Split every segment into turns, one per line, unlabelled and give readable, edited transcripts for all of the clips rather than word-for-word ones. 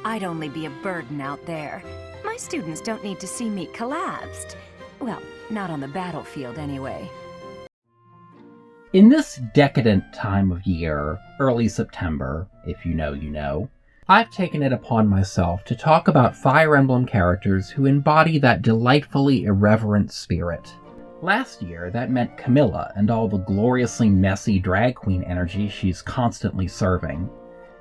I'd only be a burden out there. My students don't need to see me collapsed. Well, not on the battlefield anyway.
In this decadent time of year, early September, if you know, you know, I've taken it upon myself to talk about Fire Emblem characters who embody that delightfully irreverent spirit. Last year, that meant Camilla and all the gloriously messy drag queen energy she's constantly serving.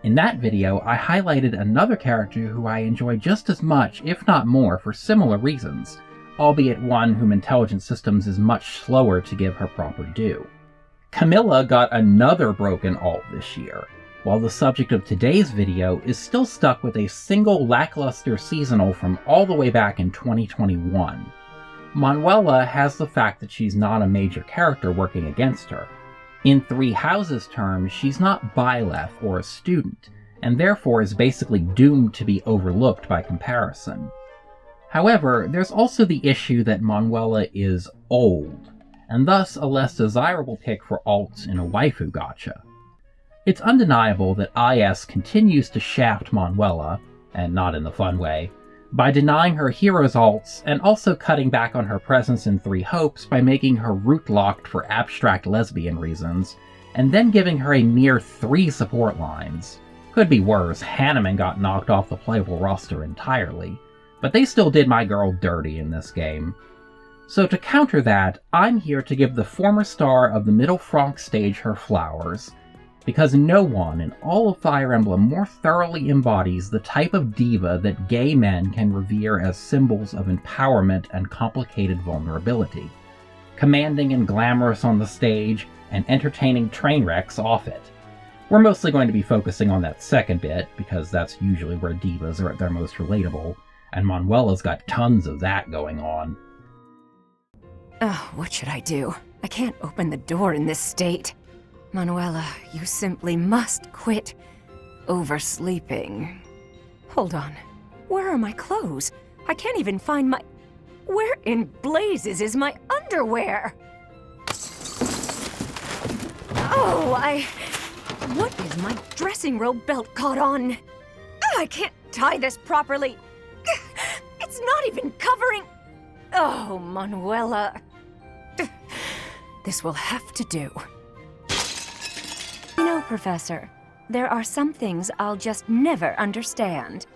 In that video, I highlighted another character who I enjoy just as much, if not more, for similar reasons, albeit one whom Intelligent Systems is much slower to give her proper due. Camilla got another broken alt this year, while the subject of today's video is still stuck with a single lackluster seasonal from all the way back in 2021. Manuela has the fact that she's not a major character working against her. In Three Houses terms, she's not Byleth or a student, and therefore is basically doomed to be overlooked by comparison. However, there's also the issue that Manuela is old, and thus a less desirable pick for alts in a waifu gacha. It's undeniable that IS continues to shaft Manuela, and not in the fun way, by denying her heroes alts and also cutting back on her presence in Three Hopes by making her root-locked for abstract lesbian reasons, and then giving her a mere 3 support lines. Could be worse, Hanneman got knocked off the playable roster entirely, but they still did my girl dirty in this game. So to counter that, I'm here to give the former star of the Middle Franck stage her flowers, because no one in all of Fire Emblem more thoroughly embodies the type of diva that gay men can revere as symbols of empowerment and complicated vulnerability. Commanding and glamorous on the stage, and entertaining train wrecks off it. We're mostly going to be focusing on that second bit, because that's usually where divas are at their most relatable, and Manuela's got tons of that going on.
Oh, what should I do? I can't open the door in this state. Manuela, you simply must quit oversleeping. Hold on. Where are my clothes? I can't even find my... Where in blazes is my underwear? Oh, What is my dressing robe belt caught on? I can't tie this properly. It's not even covering... Oh, Manuela. This will have to do. You know, Professor, there are some things I'll just never understand.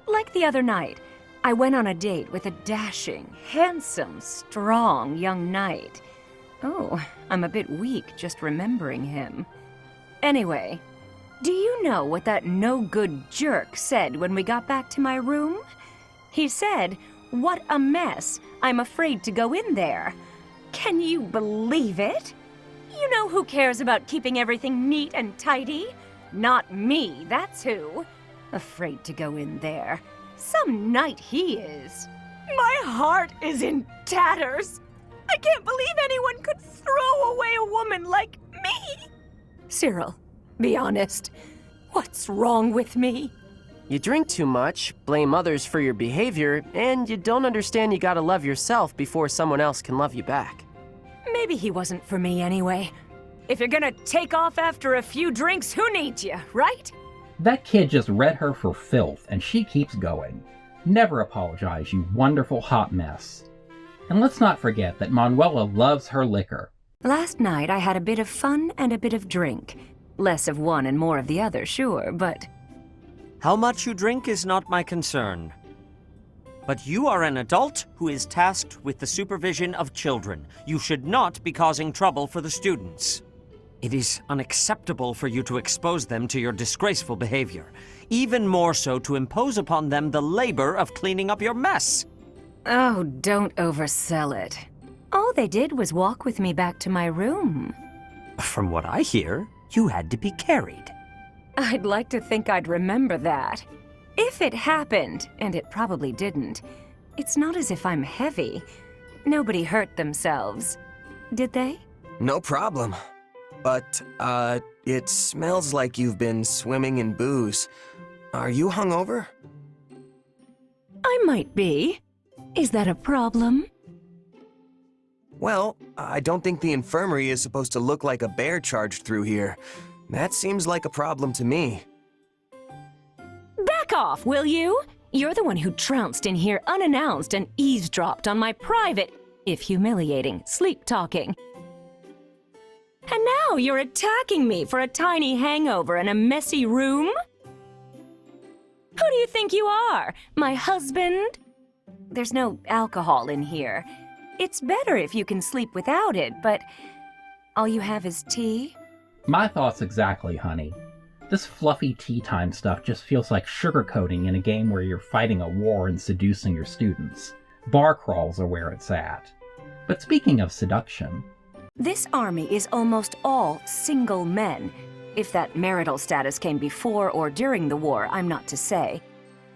Like the other night, I went on a date with a dashing, handsome, strong young knight. Oh, I'm a bit weak just remembering him. Anyway, do you know what that no-good jerk said when we got back to my room? He said, "What a mess. I'm afraid to go in there." Can you believe it? You know who cares about keeping everything neat and tidy? Not me, that's who. Afraid to go in there. Some knight he is. My heart is in tatters. I can't believe anyone could throw away a woman like me. Cyril, be honest. What's wrong with me?
You drink too much, blame others for your behavior, and you don't understand you gotta love yourself before someone else can love you back.
Maybe he wasn't for me anyway. If you're gonna take off after a few drinks, who needs you, right?
That kid just read her for filth, and she keeps going. Never apologize, you wonderful hot mess. And let's not forget that Manuela loves her liquor.
Last night I had a bit of fun and a bit of drink. Less of one and more of the other, sure, but...
How much you drink is not my concern. But you are an adult who is tasked with the supervision of children. You should not be causing trouble for the students. It is unacceptable for you to expose them to your disgraceful behavior. Even more so to impose upon them the labor of cleaning up your mess.
Oh, don't oversell it. All they did was walk with me back to my room.
From what I hear, you had to be carried.
I'd like to think I'd remember that. If it happened, and it probably didn't, it's not as if I'm heavy. Nobody hurt themselves. Did they?
No problem. But, it smells like you've been swimming in booze. Are you hungover?
I might be. Is that a problem?
Well, I don't think the infirmary is supposed to look like a bear charged through here. That seems like a problem to me.
Back Back off, will you? You're the one who trounced in here unannounced and eavesdropped on my private, if humiliating, sleep-talking. And now you're attacking me for a tiny hangover in a messy room? Who do you think you are? My husband? There's no alcohol in here. It's better if you can sleep without it, but all you have is tea?
My thoughts exactly, honey. This fluffy tea time stuff just feels like sugarcoating in a game where you're fighting a war and seducing your students. Bar crawls are where it's at. But speaking of seduction...
This army is almost all single men. If that marital status came before or during the war, I'm not to say.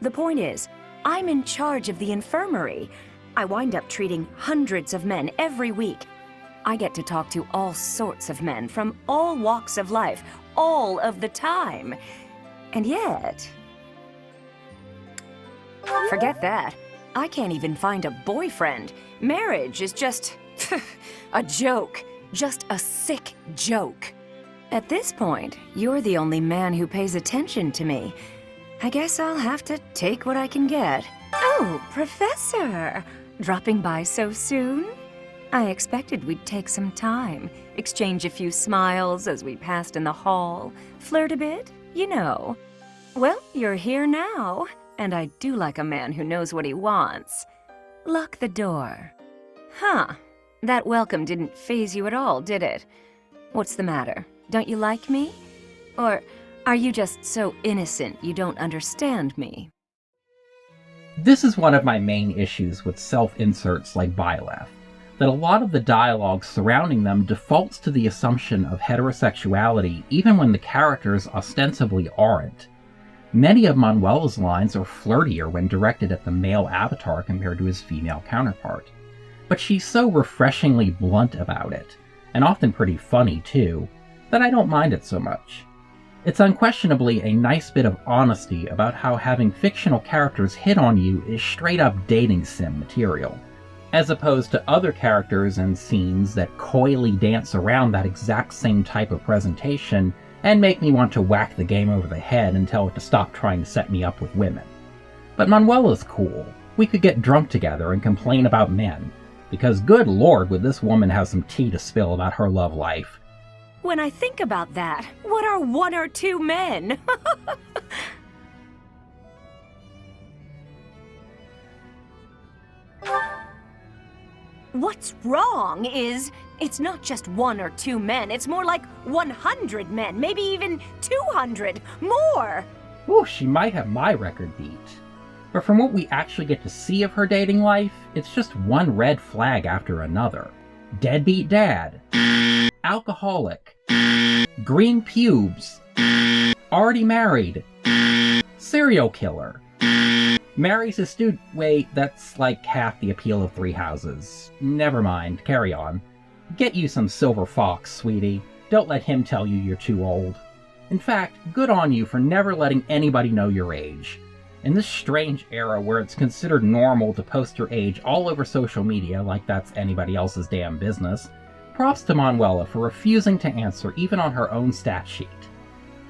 The point is, I'm in charge of the infirmary. I wind up treating hundreds of men every week. I get to talk to all sorts of men from all walks of life, all of the time. And yet... Forget that. I can't even find a boyfriend. Marriage is just... a joke. Just a sick joke. At this point, you're the only man who pays attention to me. I guess I'll have to take what I can get. Oh, Professor! Dropping by so soon? I expected we'd take some time, exchange a few smiles as we passed in the hall, flirt a bit, you know. Well, you're here now, and I do like a man who knows what he wants. Lock the door. Huh. That welcome didn't faze you at all, did it? What's the matter? Don't you like me? Or are you just so innocent you don't understand me?
This is one of my main issues with self-inserts like Byleth, that a lot of the dialogue surrounding them defaults to the assumption of heterosexuality even when the characters ostensibly aren't. Many of Manuel's lines are flirtier when directed at the male avatar compared to his female counterpart. But she's so refreshingly blunt about it, and often pretty funny too, that I don't mind it so much. It's unquestionably a nice bit of honesty about how having fictional characters hit on you is straight up dating sim material, as opposed to other characters and scenes that coyly dance around that exact same type of presentation and make me want to whack the game over the head and tell it to stop trying to set me up with women. But Manuela's cool. We could get drunk together and complain about men, because good lord would this woman have some tea to spill about her love life.
When I think about that, what are one or two men? What's wrong is, it's not just one or two men, it's more like 100 men, maybe even 200, more!
Ooh, she might have my record beat. But from what we actually get to see of her dating life, it's just one red flag after another. Deadbeat dad. Alcoholic. Green pubes. Already married. Serial killer. Marries a student. Wait, that's like half the appeal of Three Houses. Never mind, carry on. Get you some silver fox, sweetie. Don't let him tell you you're too old. In fact, good on you for never letting anybody know your age. In this strange era where it's considered normal to post your age all over social media like that's anybody else's damn business, props to Manuela for refusing to answer even on her own stat sheet.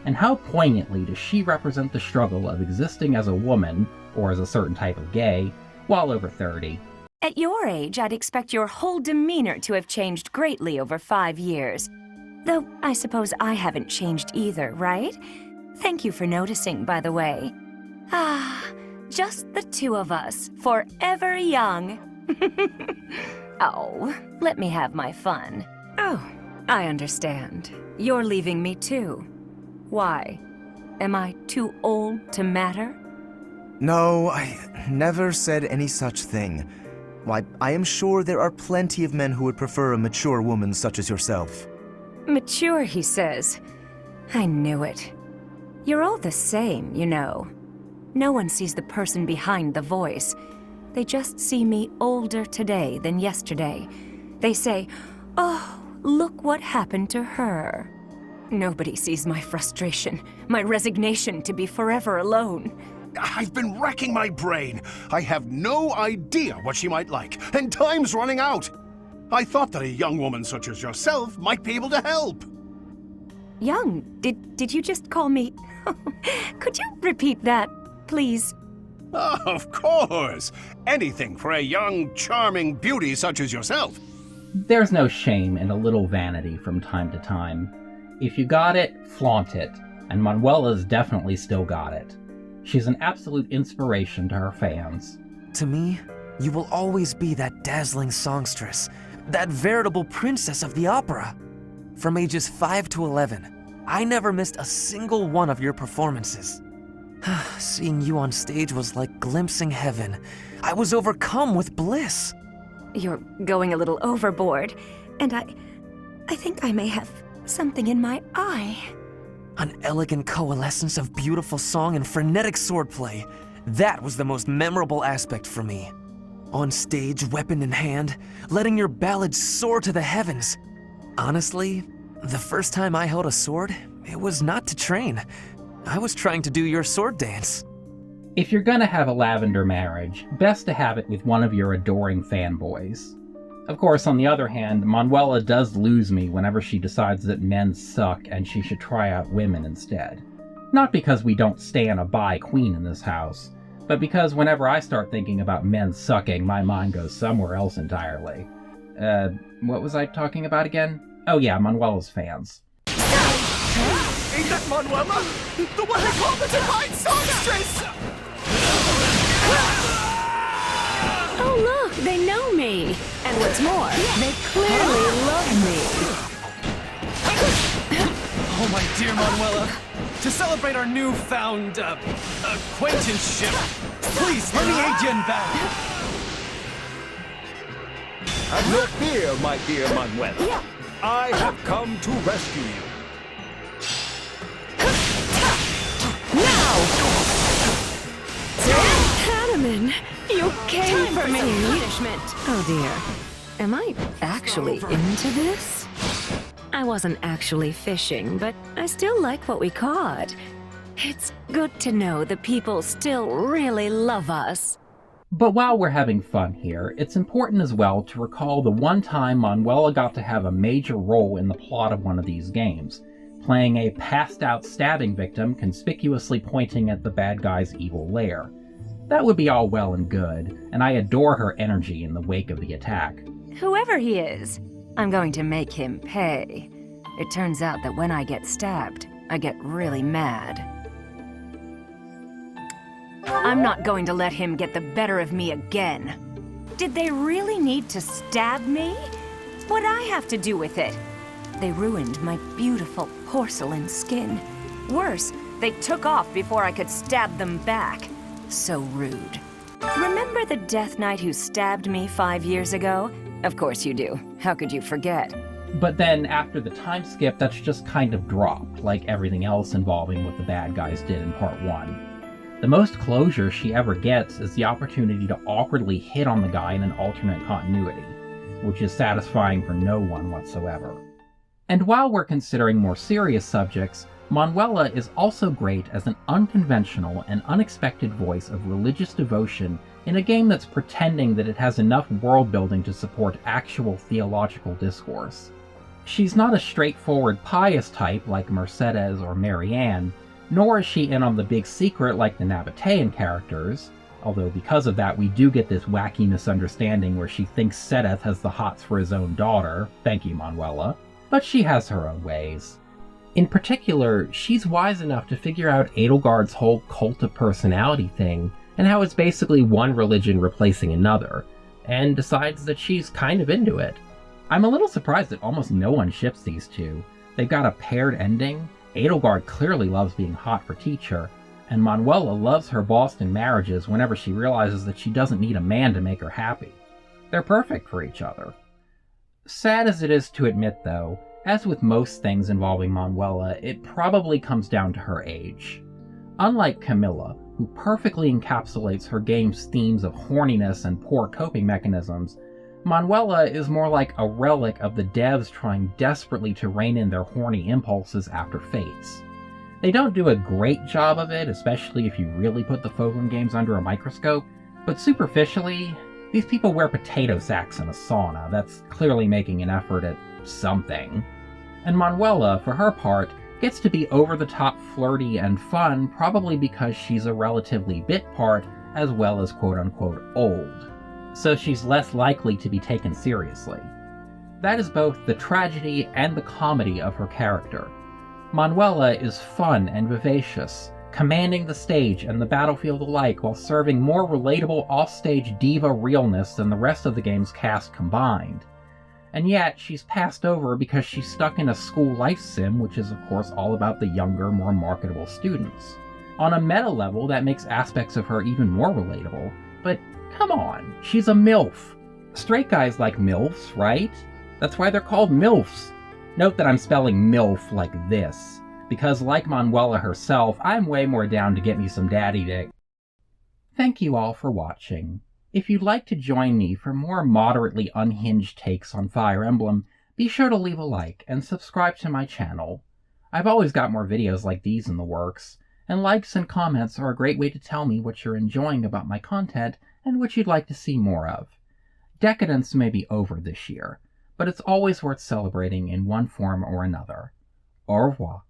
And how poignantly does she represent the struggle of existing as a woman, or as a certain type of gay, while over 30.
At your age, I'd expect your whole demeanor to have changed greatly over 5 years. Though I suppose I haven't changed either, right? Thank you for noticing, by the way. Ah, just the two of us, forever young. Oh, let me have my fun. Oh, I understand. You're leaving me too. Why? Am I too old to matter?
No, I never said any such thing. Why, I am sure there are plenty of men who would prefer a mature woman such as yourself.
Mature, he says. I knew it. You're all the same, you know. No one sees the person behind the voice. They just see me older today than yesterday. They say, "Oh, look what happened to her." Nobody sees my frustration, my resignation to be forever alone.
I've been racking my brain. I have no idea what she might like, and time's running out. I thought that a young woman such as yourself might be able to help.
Young? Did you just call me? Could you repeat that, please.
Of course! Anything for a young, charming beauty such as yourself.
There's no shame in a little vanity from time to time. If you got it, flaunt it, and Manuela's definitely still got it. She's an absolute inspiration to her fans.
To me, you will always be that dazzling songstress, that veritable princess of the opera. From ages 5 to 11, I never missed a single one of your performances. Seeing you on stage was like glimpsing heaven. I was overcome with bliss.
You're going a little overboard, and I think I may have something in my eye.
An elegant coalescence of beautiful song and frenetic swordplay. That was the most memorable aspect for me. On stage, weapon in hand, letting your ballads soar to the heavens. Honestly, the first time I held a sword, it was not to train. I was trying to do your sword dance.
If you're gonna have a lavender marriage, best to have it with one of your adoring fanboys. Of course, on the other hand, Manuela does lose me whenever she decides that men suck and she should try out women instead. Not because we don't stand a bi queen in this house, but because whenever I start thinking about men sucking, my mind goes somewhere else entirely. What was I talking about again? Oh yeah, Manuela's fans.
Ain't that Manuela? The one they call the Divine Songstress!
Oh look, they know me! And what's more, they clearly love me.
Oh, my dear Manuela, to celebrate our newfound, acquaintanceship, please let me aid you in battle.
Have no fear, my dear Manuela. I have come to rescue you.
Now! Hadaman, you came for me! Punishment. Oh dear. Am I actually into this? I wasn't actually fishing, but I still like what we caught. It's good to know the people still really love us.
But while we're having fun here, it's important as well to recall the one time Manuela got to have a major role in the plot of one of these games, playing a passed-out stabbing victim conspicuously pointing at the bad guy's evil lair. That would be all well and good, and I adore her energy in the wake of the attack.
Whoever he is, I'm going to make him pay. It turns out that when I get stabbed, I get really mad. I'm not going to let him get the better of me again. Did they really need to stab me? What'd I have to do with it? They ruined my beautiful porcelain skin. Worse, they took off before I could stab them back. So rude. Remember the Death Knight who stabbed me 5 years ago? Of course you do. How could you forget?
But then, after the time skip, that's just kind of dropped, like everything else involving what the bad guys did in Part 1. The most closure she ever gets is the opportunity to awkwardly hit on the guy in an alternate continuity, which is satisfying for no one whatsoever. And while we're considering more serious subjects, Manuela is also great as an unconventional and unexpected voice of religious devotion in a game that's pretending that it has enough world building to support actual theological discourse. She's not a straightforward pious type like Mercedes or Marianne, nor is she in on the big secret like the Nabatean characters, although because of that we do get this wacky misunderstanding where she thinks Sedeth has the hots for his own daughter, thank you Manuela, but she has her own ways. In particular, she's wise enough to figure out Edelgard's whole cult of personality thing, and how it's basically one religion replacing another, and decides that she's kind of into it. I'm a little surprised that almost no one ships these two. They've got a paired ending, Edelgard clearly loves being hot for Teacher, and Manuela loves her Boston marriages whenever she realizes that she doesn't need a man to make her happy. They're perfect for each other. Sad as it is to admit though, as with most things involving Manuela, it probably comes down to her age. Unlike Camilla, who perfectly encapsulates her game's themes of horniness and poor coping mechanisms, Manuela is more like a relic of the devs trying desperately to rein in their horny impulses after Fates. They don't do a great job of it, especially if you really put the Fogland games under a microscope, but superficially, these people wear potato sacks in a sauna. That's clearly making an effort at something. And Manuela, for her part, gets to be over-the-top flirty and fun probably because she's a relatively bit part as well as quote-unquote old, so she's less likely to be taken seriously. That is both the tragedy and the comedy of her character. Manuela is fun and vivacious, commanding the stage and the battlefield alike while serving more relatable offstage diva realness than the rest of the game's cast combined. And yet, she's passed over because she's stuck in a school life sim, which is of course all about the younger, more marketable students. On a meta level, that makes aspects of her even more relatable, but come on, she's a MILF. Straight guys like MILFs, right? That's why they're called MILFs. Note that I'm spelling MILF like this, because like Manuela herself, I'm way more down to get me some daddy dick. Thank you all for watching. If you'd like to join me for more moderately unhinged takes on Fire Emblem, be sure to leave a like and subscribe to my channel. I've always got more videos like these in the works, and likes and comments are a great way to tell me what you're enjoying about my content and what you'd like to see more of. Decadence may be over this year, but it's always worth celebrating in one form or another. Au revoir.